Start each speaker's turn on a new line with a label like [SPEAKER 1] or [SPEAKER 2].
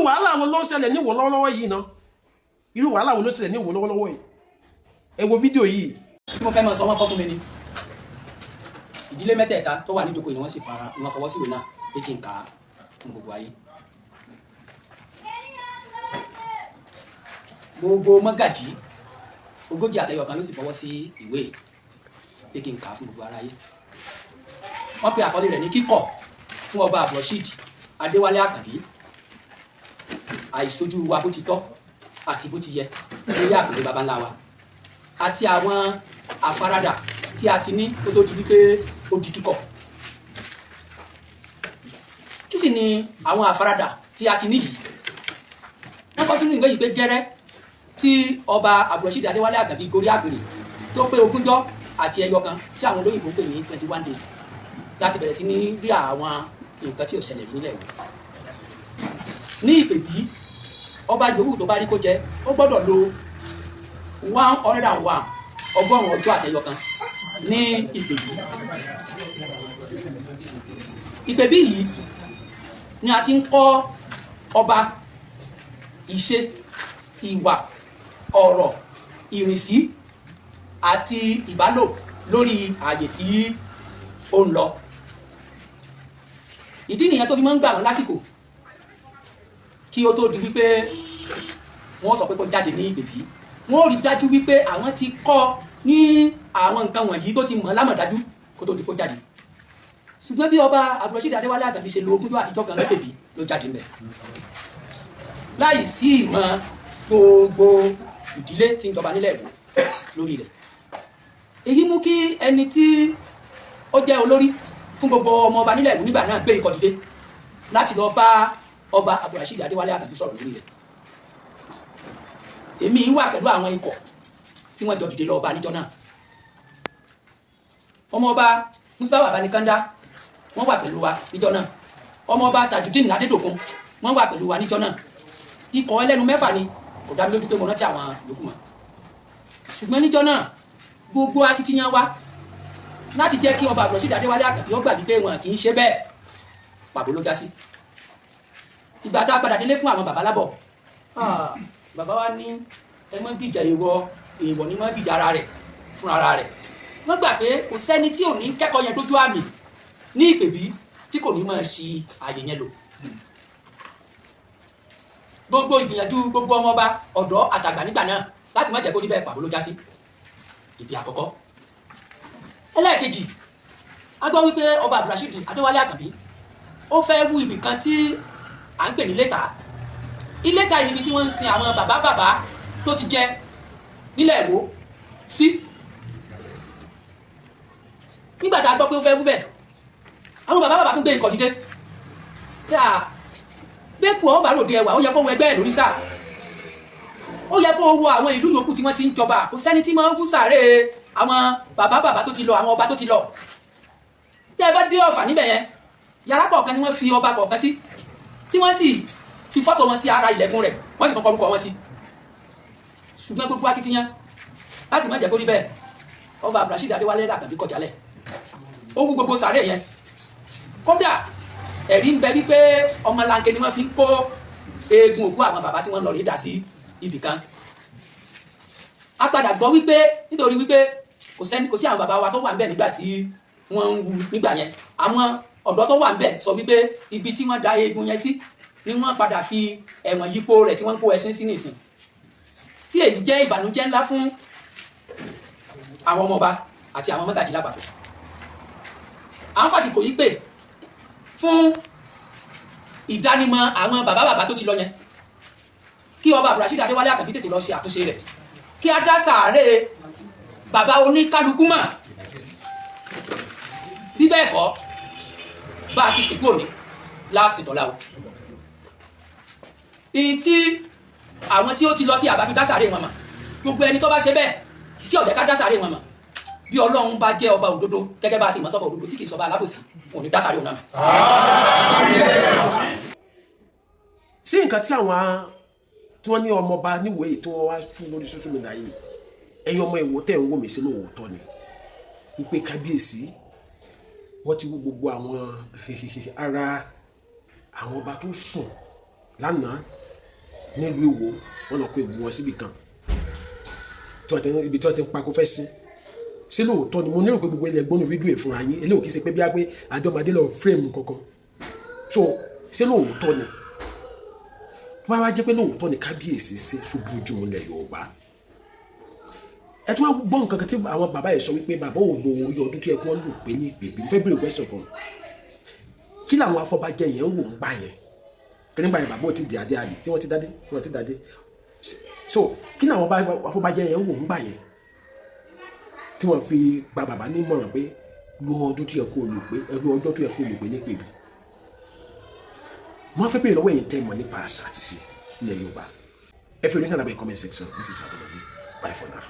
[SPEAKER 1] wàhálà wo ló ń ṣẹlẹ̀ ní Ìwó lọ́wọ́lọ́wọ́ yìí ná irú wàhálà wo ló ń ṣẹlẹ̀ ní Ìwó lọ́wọ́lọ́wọ́ yìí ẹ wo fídíò yìí.
[SPEAKER 2] tí mo fẹ́ mọ sọ wọ́n kọ́ fún mi ni ìdílé mẹ́tẹ̀ẹ̀ta tó wà níjókòó ni wọ́n sì fara wọn fọwọ́ síwèé náà pé kí n kà á fún gbogbo ayé. gbogbo mọ́gàjí 40 àtẹyọ kan ló sì fọwọ́ sí ìwé pé kí n kà á fún gbogbo aráyé. wọ́n pe àkọlé rẹ̀ ní kíkọ̀ fún ọba Abdulrasheed Adéwálé Àkànbí àìṣojú wa bó ti tọ́ àti bó ti yẹ lórí àpèrè baba ńlá wa àti àwọn àfaradà tí a ti ní kó tó di wípé ó di kíkọ̀. kí sì ni àwọn àfaradà tí a ti ní yìí? wọ́n kọ sínú ìwé yìí pé gẹ́rẹ́ tí ọba Abdulrasheed Adéwálé Àkànbí gorí àpèrè tó pé 20 ọjọ́ àti ẹyọ kan tí àwọn olóyìnbó pè ní 21 days láti bẹ̀rẹ̀ sí ní rí àwọn nǹkan tí ò ṣẹlẹ̀ rí nílẹ̀ wọn. ní ìpèbí ọba yòówù tó bá rí kó jẹ ó gbọ́dọ̀ lo 101 ọgọ́rùn-ún ọjọ́ àtẹyọ kan ní ìpèbí. ìpèbí yìí ni a ti ń kọ́ ọba ìṣe ìwà ọ̀rọ̀ ìrìnsí àti ìbálò lórí ààyè tí ó ń lọ. ìdí nìyẹn tó fi máa ń gbà wọ́n lásìkò kí ó tó di wípé wọ́n sọ pé kó jáde ní ìpèbí. wọ́n rí dájú wípé àwọn ti kọ́ ní àwọn nǹkan wọ̀nyí tó ti mọ̀ lámọ̀dájú kó tó di kó jáde. ṣùgbọ́n bí ọba Abdulrasheed Adéwálé Àkànbí ṣe lo 20 àtijọ́ kan lọ́pẹ̀bí ló jáde ń bẹ̀. láì sí ìmọ̀ gbogbo ìdílé tí ń jọba nílẹ̀ Ìwó lórí rẹ̀. èyí mú kí ẹni tí ó jẹ́ olórí fún gbogbo ọmọ ọba nílẹ̀ Ìwó nígbà náà gbé ikọ̀ dìde láti lọ bá ọba Abdulrasheed Adéwálé Àkànbí sọ̀rọ̀ lórí rẹ̀. èmi wà pẹ̀lú àwọn ikọ̀ tí wọ́n jọ dìde lọ ọba níjọ́ náà. ọmọ ọba Mustapha Abanikanda wọ́n wà pẹ̀lú wa níjọ́ náà. ọmọ ọba Tajudeen Adédòkun wọ́n wà pẹ̀lú wa níjọ́ náà. ikọ̀ ẹlẹ́nu 6 ni kò dá mi lójú pé mo rántí àwọn yòókù mọ́. ṣùgbọ́n níjọ́ náà gbogbo akitiyan wa láti jẹ́ kí ọba Abdulrasheed Adéwálé Àkànbí ó gbà wípé wọn kì í ṣe bẹ́ẹ̀ pàbó ló já sí. ìgbà tá a padà délé fún àwọn bàbá lábọ̀ bàbá wa ní ẹ mọ́ gbìjà èèwọ̀ ní mọ́ gbìjà ara rẹ̀ fún ara rẹ̀. wọ́n gbà pé kò sẹ́ni tí ò ní kẹ́kọ̀ọ́ yẹn dójú àmì ní ìpèbí tí kò ní máa ṣi ààyè yẹn lò. gbogbo ìgbìyànjú gbogbo ọmọọba ọ̀dọ́ àtàgbà nígbà náà láti má jẹ́ kó rí bẹ́ẹ̀ pàbó ló já sí. ìdí àkọ́kọ́. ẹlẹ́ẹ̀kejì a gbọ́ wípé ọba Abdulrasheed Adéwálé Àkànbí ó fẹ́ wú ibì kan tí à ń pè ní Ìléta. Ìléta yìí ni tí wọ́n ń sin àwọn bàbá tó ti jẹ nílẹ̀ Ìwó sí. nígbà tá a gbọ́ pé ó fẹ́ wú bẹ́ẹ̀ àwọn bàbá tún gbé ikọ̀ dìde. bẹ́ẹ̀kù ọ̀ bá ròde ẹwà ó yẹ kó wọ ẹgbẹ́ ẹ̀ lórí sáà. ó yẹ kó wo àwọn ìlú yòókù tí wọ́n ti ń jọba kò sẹ́ni tí máa ń fún sàárè àwọn bàbá tó ti lọ àwọn ọba tó ti lọ. tẹ́ ẹ bá dé Ọ̀fà níbẹ̀ yẹn yàrá kọ̀ọ̀kan ni wọ́n fi ọba kọ̀ọ̀kan sí tí wọ́n sì fi fọ́tò wọn sí ara ilẹ̀kùn rẹ̀ wọ́n sì tún kọ orúkọ wọn sí. ṣùgbọ́n gbogbo akitiyan láti má jẹ́ kó rí bẹ́ẹ̀ ọba Abdulrasheed Adéwálé Àkànbí kọ̀ jálẹ̀. ó wú gbogbo sàárè yẹn kódà ẹ̀rí ń bẹ wípé ọmọlanke ni wọ́n fi ń kó eegun òkú àwọn bàbá tí wọ́n lọ rí dà sí ibì kan. a padà gbọ́ wípé nítorí wípé kò sí àwọn bàbá wa tó wà ń bẹ̀ nígbà tí wọ́n ń wu nígbà yẹn àwọn ọ̀dọ́ tó wà ń bẹ̀ sọ wípé ibi tí wọ́n da eegun yẹn sí ni wọ́n padà fi ẹ̀wọ̀n yípo rẹ̀ tí wọ́n ń kó ẹṣin sí nìsín. tí èyí jẹ́ ìbànújẹ́ ńlá fún àwọn ọmọọba àti àwọn mọ́gàjí lápapọ̀. à ń fàsìkò yí pé fún ìdánimọ̀ àwọn bàbá tó ti lọ yẹn kí ọba Abdulrasheed Adéwálé Àkànbí tètè lọ ṣe àtúnṣe rẹ̀ kí á dá sàárè bàbá oníkálukú mọ̀. bí bẹ́ẹ̀ kọ́ bá a ti sìnkú òní láàsì dọ́là o. ìyí tí àwọn tí ó ti lọ tí àbá fi dá sàárè wọn mọ̀ gbogbo ẹni tó bá ṣe bẹ́ẹ̀ tí ó jẹ́ ká dá sàárè wọn mọ̀ bí Ọlọ́run bá jẹ́ ọba òdodo gẹ́gẹ́ bá a ti mọ̀ sọ́ba òdodo tí kì í sọba alábòsí òun ní dá sàárè wọn mọ̀.
[SPEAKER 1] sí nǹkan tí àwọn tí wọ́n ní ọmọọba níwèé tí wọ́n wá tú lórí social media yìí ẹ̀yin ọmọ Ìwó tẹ̀ ń wò mí sí lóòótọ́ ni wípé kábíyèsí wọ́n ti wú gbogbo àwọn ara àwọn ọba tó sùn lánàá nílùú Ìwó wọ́n lọ kó ewu wọn síbi kan ibi tí wọ́n ti ń pa kó fẹ́ sí ṣé lóòótọ́ ni mo lérò pé gbogbo ilẹ̀ gbónú fídíò ìfúnra yín eléyìí kì í ṣe pé bí a pé àjọmọdé lọ fírèmù kankan so ṣé lóòótọ́ ni tó bá wá jẹ́ pé lóòótọ́ ni kábíyèsí ṣe ṣubú ojú ilẹ̀ Yorùbá ẹ tún wá gbọ́ nǹkan kan tí àwọn bàbá yìí sọ wípé bàbá ò lo oyè ọdún tó yẹ kí wọ́n lò pé ní ìpèbí fẹ́ bèrè question kan kí làwọn afọbajẹ yẹn ń wò ń gbà yẹn kí nígbà yẹn bàbá ò ti di adé àbí tí wọ́n ti dádé wọ́n ti dádé so kí làwọn afọbajẹ yẹn ń wò ń gbà yẹn tí wọ́n fi gba bàbá nímọ̀ràn pé lo ọdún tó yẹ kó lò pé ẹrú ọjọ́ tó yẹ kó lò pé ní ìpèbí wọ́n fẹ́ bèrè lọ́wọ́ yẹn tẹ́ mọ̀ nípa àṣà àti ṣe ilẹ̀ Yorùbá ẹ fi oníkànnà bẹ́ẹ̀ comment section. This is Adewale. Bye for now.